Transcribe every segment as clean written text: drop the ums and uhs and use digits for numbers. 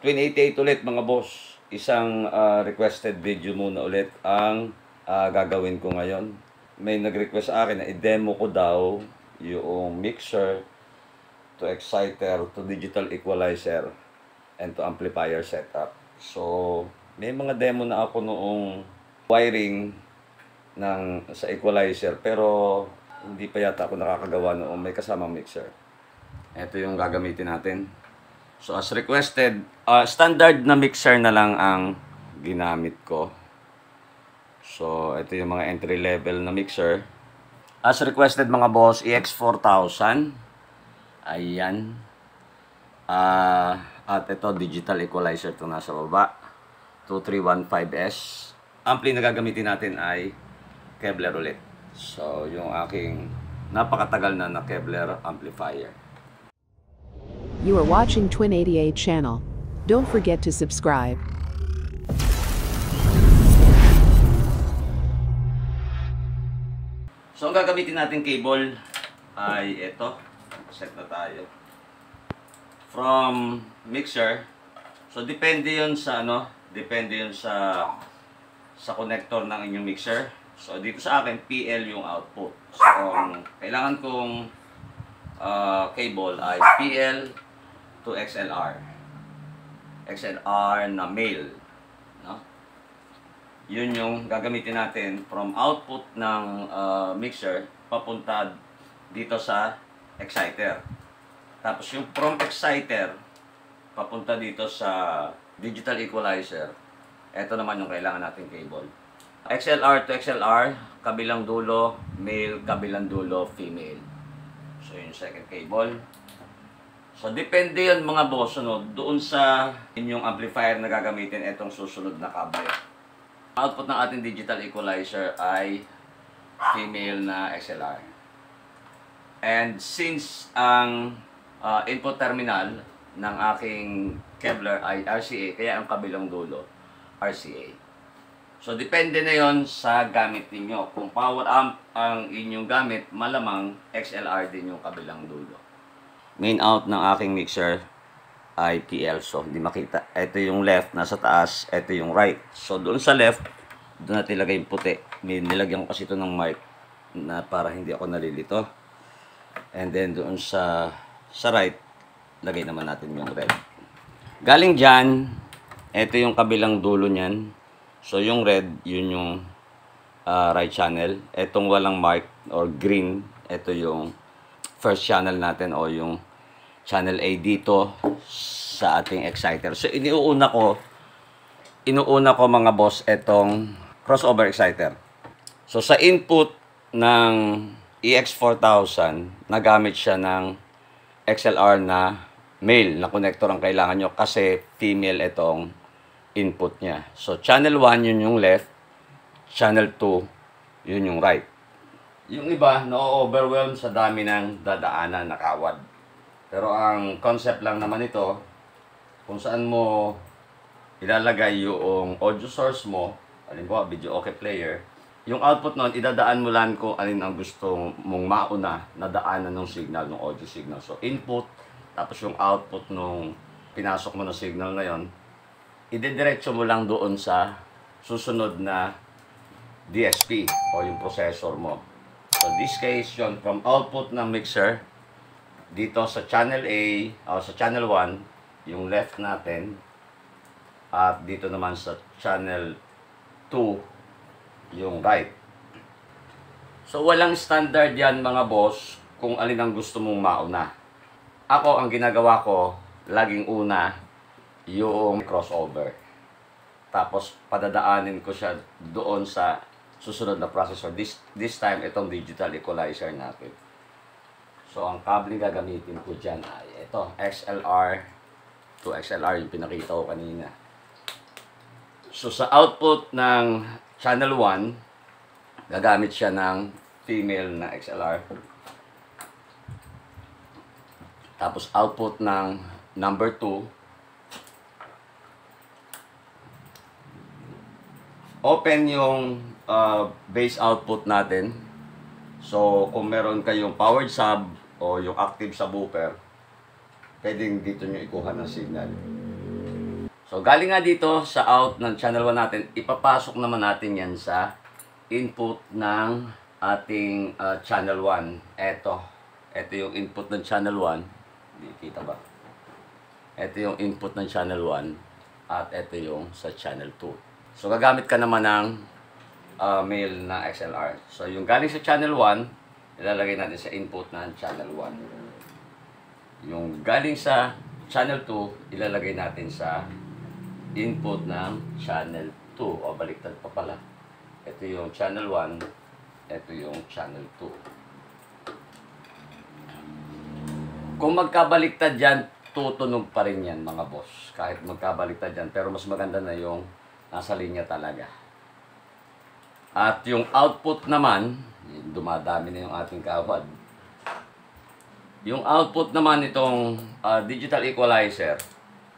2088 ulit mga boss. Isang requested video muna ulit ang gagawin ko ngayon. May nag-request sa akin na i-demo ko daw yung mixer to exciter to digital equalizer and to amplifier setup. So, may mga demo na ako noong wiring sa equalizer pero hindi pa yata ako nakakagawa noong may kasamang mixer. Ito yung gagamitin natin. So as requested, standard na mixer na lang ang ginamit ko. So ito yung mga entry level na mixer. As requested mga boss, EX4000. Ayan. At ito digital equalizer to nasa baba. 2315S. Ampli na gagamitin natin ay Kevlar ulit. So yung aking napakatagal na Kevlar amplifier. You are watching Twin88 channel. Don't forget to subscribe. So ang gagamitin natin cable ay ito. Set na tayo. From mixer. So depende 'yon sa depende 'yon sa connector ng inyong mixer. So dito sa akin PL yung output. So kailangan kong cable ay PL to XLR. XLR na male, no? Yun yung gagamitin natin from output ng mixer papunta dito sa exciter. Tapos yung from exciter papunta dito sa digital equalizer. Ito naman yung kailangan nating cable. XLR to XLR, kabilang dulo male, kabilang dulo female. So yung second cable. So, depende yun mga boss, doon sa inyong amplifier na gagamitin itong susunod na kable. Output ng ating digital equalizer ay female na XLR. And since ang input terminal ng aking Kevlar ay RCA, kaya ang kabilang dulo, RCA. So, depende na yon sa gamit ninyo. Kung power amp ang inyong gamit, malamang XLR din yung kabilang dulo. Main out ng aking mixer ay PL. So, hindi makita. Ito yung left, nasa taas. Ito yung right. So, doon sa left, doon natin ilagay yung puti. Nilagyan ko kasi ito ng mark na para hindi ako nalilito. And then, doon sa right, lagay naman natin yung red. Galing dyan, ito yung kabilang dulo nyan. So, yung red, yun yung right channel. Itong walang mark or green, ito yung first channel natin o yung channel A dito sa ating exciter. So inuuna ko mga boss itong crossover exciter. So sa input ng EX4000, nagamit siya ng XLR na male na connector ang kailangan nyo kasi female itong input niya. So channel 1 yun yung left, channel 2 yun yung right. Yung iba, na-overwhelm sa dami ng dadaanan na kawad. Pero ang concept lang naman ito, kung saan mo ilalagay yung audio source mo, halimbawa video okay player, yung output nun, idadaan mo lang kung alin ang gusto mong mauna na daanan ng signal, ng audio signal. So input, tapos yung output nung pinasok mo na signal na yon, idediretso mo lang doon sa susunod na DSP o yung processor mo. So this case, yun, from output ng mixer, dito sa channel A, o sa channel 1, yung left natin, at dito naman sa channel 2, yung right. So walang standard yan mga boss, kung alin ang gusto mong mauna. Ako, ang ginagawa ko, laging una, yung crossover. Tapos, padadaanin ko siya doon sa susunod na processor. This time, itong digital equalizer natin. So, ang cabling gagamitin ko dyan ay ito, XLR to XLR, yung pinakita ko kanina. So, sa output ng channel 1, gagamit siya ng female na XLR. Tapos, output ng number 2, open yung base output natin. So, kung meron kayong powered sub o yung active subwoofer, pwedeng dito nyo ikuha ng signal. So, galing nga dito sa out ng channel 1 natin, ipapasok naman natin yan sa input ng ating channel 1. Ito yung input ng channel 1. Hindi kita ba? Ito yung input ng channel 1 at ito yung sa channel 2. So, gagamit ka naman ng male na XLR. So, yung galing sa channel 1, ilalagay natin sa input ng channel 1. Yung galing sa channel 2, ilalagay natin sa input ng channel 2. O, baliktad pa pala. Ito yung channel 1, ito yung channel 2. Kung magkabaliktad yan, tutunog pa rin yan mga boss. Kahit magkabaliktad yan, pero mas maganda na yung nasa linya talaga. At yung output naman, dumadami na yung ating kawad. Yung output naman itong digital equalizer,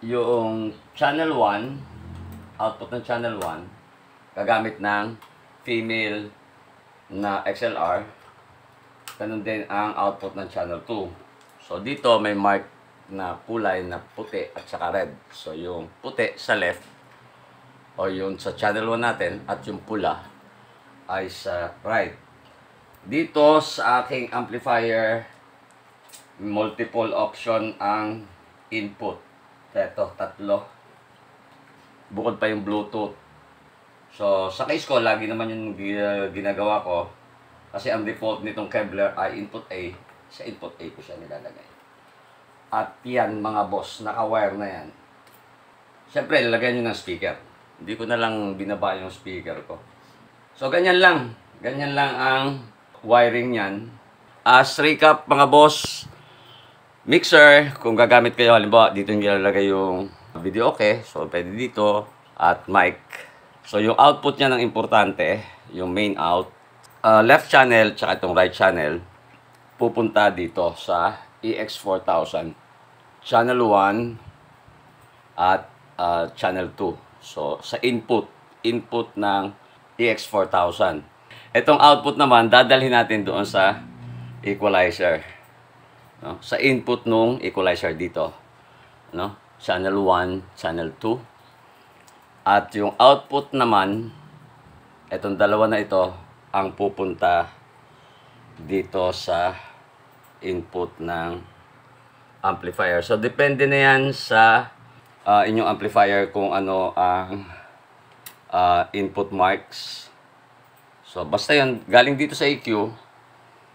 yung channel 1, output ng channel 1, gagamit ng female na XLR. Ganun din ang output ng channel 2. So dito may mark na kulay na puti at saka red. So yung puti sa left o yung sa channel 1 natin at yung pula ay sa right. Dito sa aking amplifier, multiple option ang input. Ito, 3. Bukod pa yung Bluetooth. So, sa case ko, lagi naman yung ginagawa ko. Kasi ang default nitong Kevlar ay input A. Sa input A ko siya nilalagay. At yan, mga boss, naka-wire na yan. Siyempre, lalagyan nyo ng speaker. Hindi ko na lang binaba yung speaker ko. So, ganyan lang. Ganyan lang ang wiring yan. As recap, mga boss, mixer, kung gagamit kayo, halimbawa, dito nilalagay yung video okay. So, pwede dito. At mic. So, yung output niya ng importante, yung main out, left channel, tsaka itong right channel, pupunta dito sa EX4000. Channel 1 at channel 2. So, sa input ng EX4000. Itong output naman, dadalhin natin doon sa equalizer. No? Sa input nung equalizer dito. No? Channel 1, channel 2. At yung output naman, itong dalawa na ito, ang pupunta dito sa input ng amplifier. So, depende na yan sa inyong amplifier kung ano ang input marks. So, basta yun, galing dito sa EQ,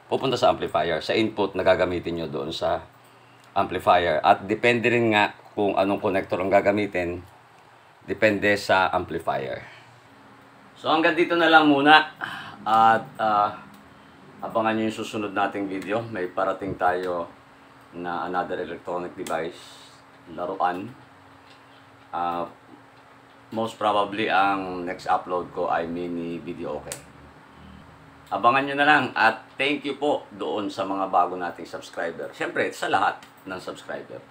pupunta sa amplifier. Sa input na gagamitin nyo doon sa amplifier. At depende rin nga kung anong connector ang gagamitin. Depende sa amplifier. So, hanggang dito na lang muna. At abangan nyo yung susunod nating video. May parating tayo na another electronic device. Laruan. Most probably, ang next upload ko ay mini video okay. Abangan nyo na lang at thank you po doon sa mga bago nating subscriber. Siyempre, sa lahat ng subscriber.